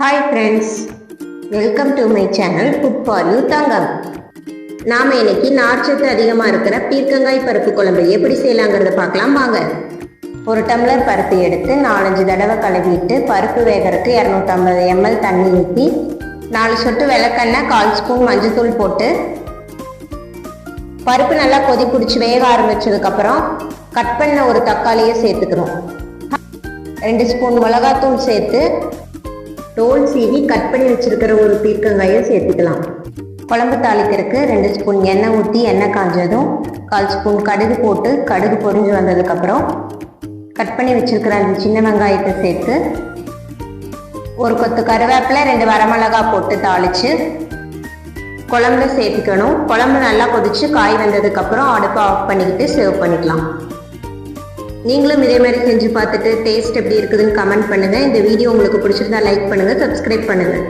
Hi friends, welcome to my channel good for you தங்கம். நாம் இன்னைக்கு நார்ச்சத்து அதிகமாக இருக்கிற பீர்க்கங்காய் பருப்பு குழம்பு எப்படி செய்யலாங்கிறத பார்க்கலாம் வாங்க. ஒரு டம்ளர் பருப்பு எடுத்து 4-5 தடவை கழுவிட்டு பருப்பு வேகிறதுக்கு 250 ml தண்ணி ஊற்றி 4 சொட்டு விளக்கெண்ணெய் 1/4 ஸ்பூன் மஞ்சள்தூள் போட்டு பருப்பு நல்லா கொதி பிடிச்சி வேக ஆரம்பிச்சதுக்கப்புறம் கட் பண்ண ஒரு தக்காளியை சேர்த்துக்கிறோம். 2 ஸ்பூன் மிளகாத்தூள் சேர்த்து தோல் சீவி கட் பண்ணி வச்சிருக்கிற ஒரு பீர்க்கங்காயை சேர்த்துக்கலாம். குழம்பு தாளிக்கிறதுக்கு 2 ஸ்பூன் எண்ணெய் ஊற்றி எண்ணெய் காஞ்சதும் 1/4 ஸ்பூன் கடுகு போட்டு கடுகு பொரிஞ்சு வந்ததுக்கப்புறம் கட் பண்ணி வச்சிருக்கிற அந்த சின்ன வெங்காயத்தை சேர்த்து ஒரு கொத்து கருவேப்பிலை 2 வரமிளகா போட்டு தாளித்து குழம்புல சேர்த்துக்கணும். குழம்பு நல்லா கொதிச்சு காய் வந்ததுக்கப்புறம் அடுப்பை ஆஃப் பண்ணிக்கிட்டு சர்வ் பண்ணிக்கலாம். நீங்களும் இதே மாதிரி செஞ்சு பார்த்துட்டு டேஸ்ட் எப்படி இருக்குதுன்னு கமெண்ட் பண்ணுங்கள். இந்த வீடியோ உங்களுக்கு பிடிச்சிருந்தா லைக் பண்ணுங்கள், சப்ஸ்கிரைப் பண்ணுங்கள்.